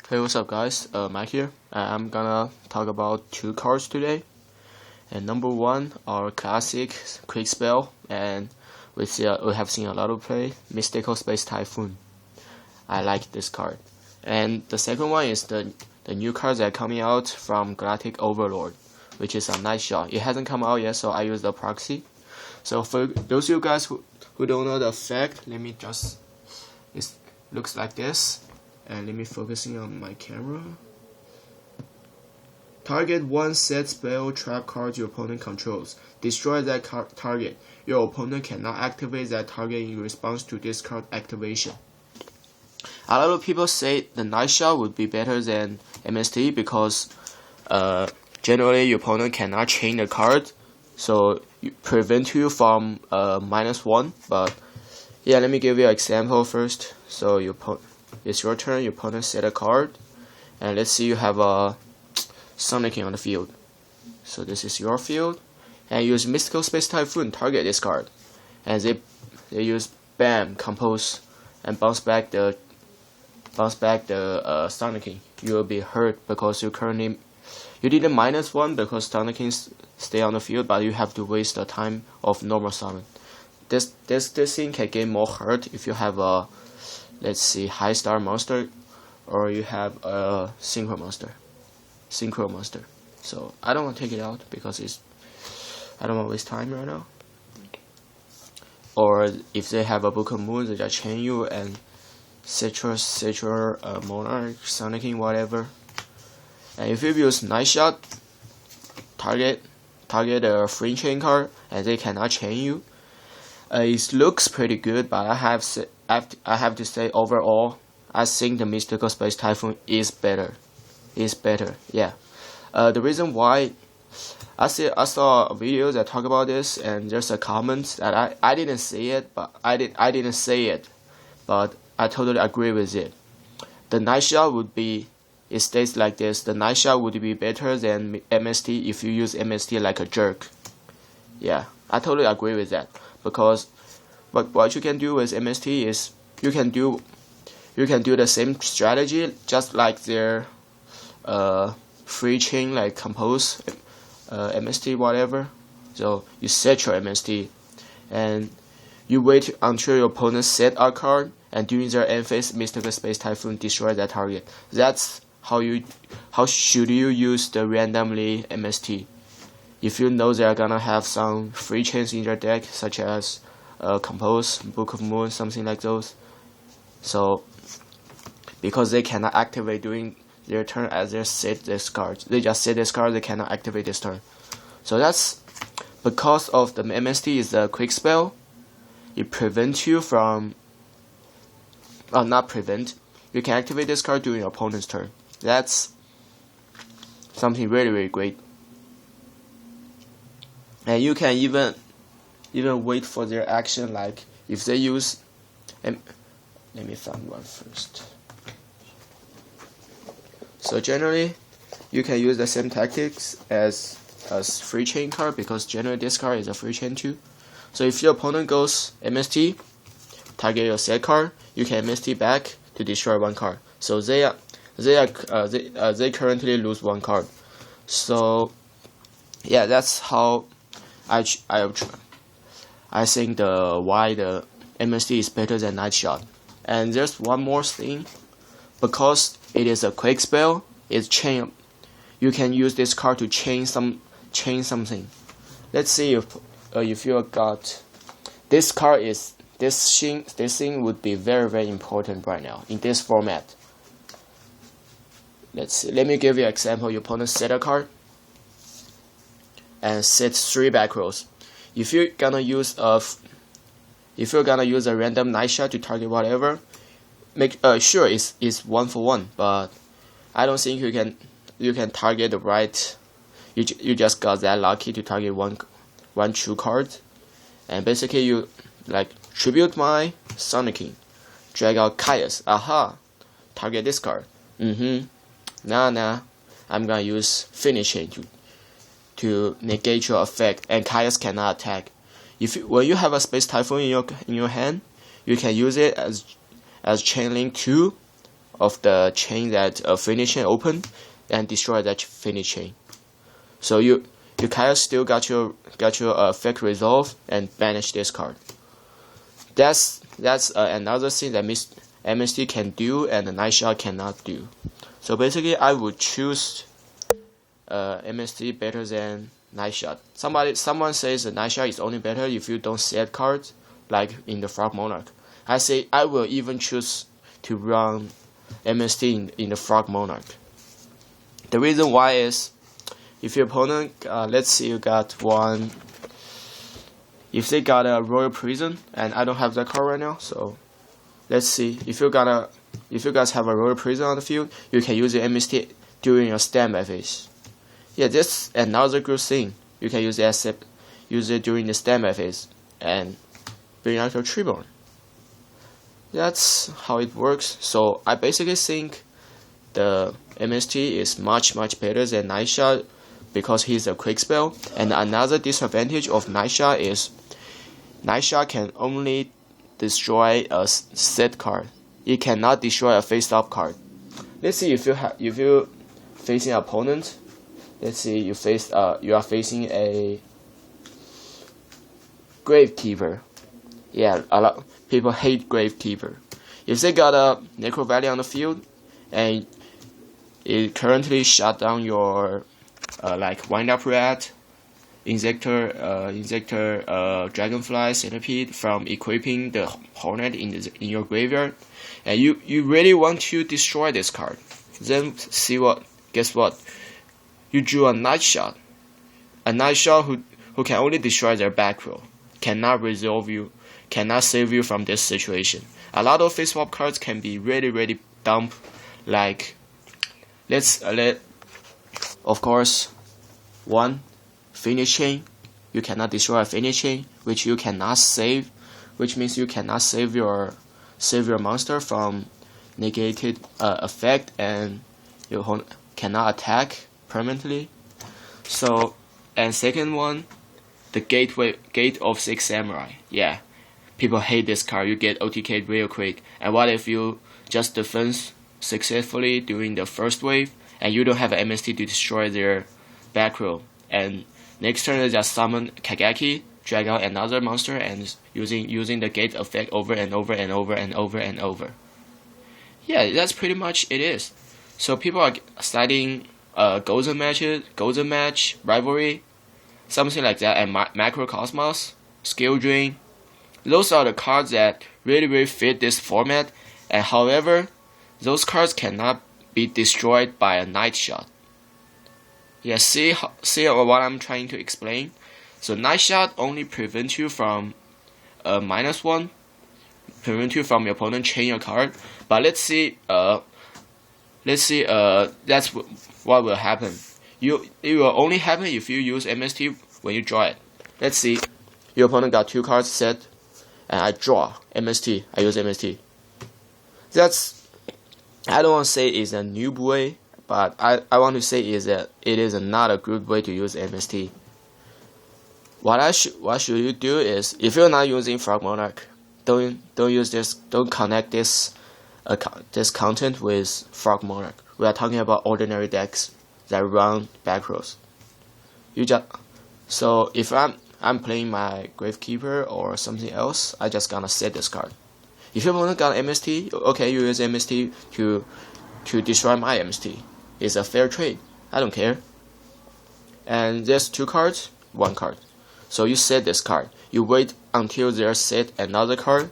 Hey, what's up, guys? Mike here. I'm gonna talk about two cards today. And number one, our classic quick spell, and we have seen a lot of play, Mystical Space Typhoon. I like this card. And the second one is the new cards that are coming out from Galactic Overlord, which is a nice shot. It hasn't come out yet, so I use the proxy. So for those of you guys who don't know the effect, it looks like this. And let me focusing on my camera. Target one set spell trap card your opponent controls. Destroy that target. Your opponent cannot activate that target in response to this card activation. A lot of people say the Night Shot would be better than MST because generally your opponent cannot chain the card, so it prevent you from -1. But yeah, let me give you an example first. So it's your turn, your opponent set a card, and let's see you have a Sonic on the field. So this is your field, and you use Mystical Space Typhoon, target this card, and they use Bam, compose, and bounce back the Sonic. You will be hurt because you did a -1 because Sonic stay on the field, but you have to waste the time of normal summon. This thing can get more hurt if you have a, let's see, high star monster, or you have a synchro monster. So I don't want to take it out because I don't want to waste time right now. Or if they have a Book of Moon, they just chain you and Citra, Monarch, Sonic, whatever. And if you use Night Shot, target a free chain card, and they cannot chain you. It looks pretty good, but I have to say overall, I think the Mystical Space Typhoon is better. Yeah. The reason why I saw a video that talk about this, and there's a comment that I didn't say it, but I didn't say it, but I totally agree with it. The Night Shot it stays like this. The Night Shot would be better than MST if you use MST like a jerk. Yeah, I totally agree with that. Because what you can do with MST is you can do the same strategy just like their free chain, like compose MST, whatever. So you set your MST and you wait until your opponent set a card, and during their end phase, Mystical Space Typhoon destroy that target. That's how should you use the randomly MST. If you know they're gonna have some free chains in their deck, such as Compose, Book of Moon, something like those. So because they cannot activate during their turn as they set this card, they just set this card, they cannot activate this turn. So that's because of the MST is a quick spell. It prevents you from, not prevent. You can activate this card during your opponent's turn. That's something really, really great. And you can even wait for their action, like if they use let me find one first. So generally you can use the same tactics as free chain card, because generally this card is a free chain too. So if your opponent goes MST, target your set card, you can MST back to destroy one card. So they currently lose one card. So yeah, that's how I think why the MST is better than Night Shot. And there's one more thing, because it is a quick spell, it's chain. You can use this card to chain something. Let's see if you got this card this thing would be very, very important right now in this format. Let's see. Let me give you an example. Your opponent set a card and set 3 back rows. If you're gonna use a random Night Shot to target whatever, make sure it's 1-for-1, but I don't think you can target the right. You just got that lucky to target one true card, and basically you like tribute my Sonic King, drag out Caius, target this card. Nah, I'm gonna use finishing to negate your effect, and Caius cannot attack. When you have a Space Typhoon in your hand, you can use it as chain link to of the chain that finish chain open and destroy that finish chain. So you kind of still got your fake resolve and banish this card. That's another thing that MST can do and the Night Shot cannot do. So basically, I would choose MST better than Night Shot. Someone says the Night Shot is only better if you don't set cards like in the Frog Monarch. I say I will even choose to run MST in the Frog Monarch. The reason why is if your opponent, let's say you got one, if they got a Royal Prison, and I don't have that card right now, so let's see if you guys have a Royal Prison on the field, you can use the MST during your standby phase. Yeah, that's another good thing. You can use it during the standby phase and bring out your Treeborn. That's how it works. So I basically think the MST is much better than Night Shot because he's a quick spell. And another disadvantage of Night Shot is Night Shot can only destroy a set card. It cannot destroy a face-up card. Let's see if you facing an opponent. Let's see you are facing a Gravekeeper. Yeah, a lot people hate Gravekeeper. If they got a Necro Valley on the field and it currently shut down your like Wind Up Rat, Insector, Dragonfly, Centipede from equipping the Hornet in your graveyard, and you really want to destroy this card, then guess what? You drew a Night Shot. A Night Shot who can only destroy their back row, cannot save you from this situation. A lot of face swap cards can be really dumb, like of course, one, Finish Chain. You cannot destroy a Finish Chain, which you cannot save, which means you cannot save your monster from negated effect, and you cannot attack permanently. So, and second one, the Gate of Six Samurai. Yeah, people hate this card. You get OTK real quick. And what if you just defense successfully during the first wave, and you don't have an MST to destroy their back row, and next turn they just summon Kagaki, drag out another monster, and using the gate effect over and over. Yeah, that's pretty much it is. So people are citing Golden match, Rivalry, something like that, and Macrocosmos, Skill Drain. Those are the cards that really fit this format, and however, those cards cannot be destroyed by a Night Shot. Yeah, see what I'm trying to explain? So Night Shot only prevents you from -1, prevent you from your opponent chain your card. But let's see that's what will happen. It will only happen if you use MST when you draw it. Let's see, your opponent got 2 cards set, and I draw MST. I use MST. I don't want to say it's a noob way, but I want to say is that it is not a good way to use MST. What should you do is, if you're not using Frog Monarch, don't use this. Don't connect this content with Frog Monarch. We are talking about ordinary decks that run back rows. So if I'm playing my Gravekeeper or something else, I just gonna set this card. If your opponent got MST, okay, you use MST to destroy my MST. It's a fair trade. I don't care. And there's 2 cards, 1 card. So you set this card. You wait until they set another card,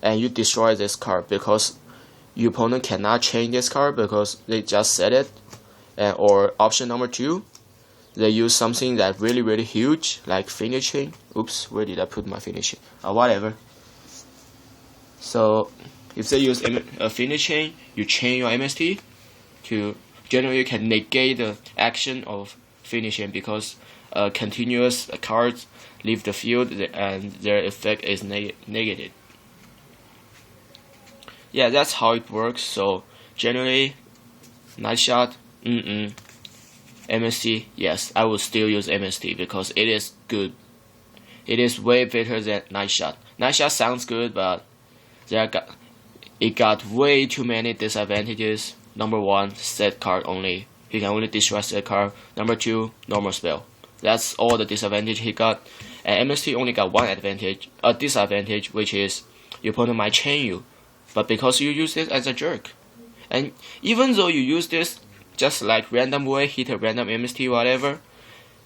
and you destroy this card because your opponent cannot change this card because they just set it. Or option number 2, they use something that really huge, like Finish Chain. Oops, where did I put my Finish Chain? Whatever. So if they use a Finish Chain, you chain your MST to generally can negate the action of Finish Chain because continuous cards leave the field and their effect is negated. Yeah, that's how it works. So generally, Night Shot, MST, yes, I will still use MST because it is good. It is way better than Night Shot. Night Shot sounds good, but it got way too many disadvantages. Number 1, set card only. He can only destroy set card. Number 2, normal spell. That's all the disadvantage he got. And MST only got one disadvantage, which is your opponent might chain you, but because you use this as a jerk. And even though you use this just like random way, hit a random MST whatever,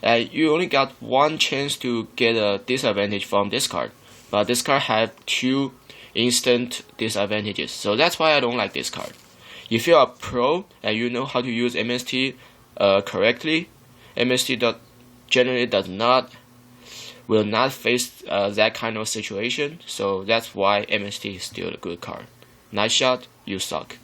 you only got one chance to get a disadvantage from this card. But this card have 2 instant disadvantages, so that's why I don't like this card. If you're a pro and you know how to use MST correctly, MST generally will not face that kind of situation, so that's why MST is still a good card. Nice shot, you suck.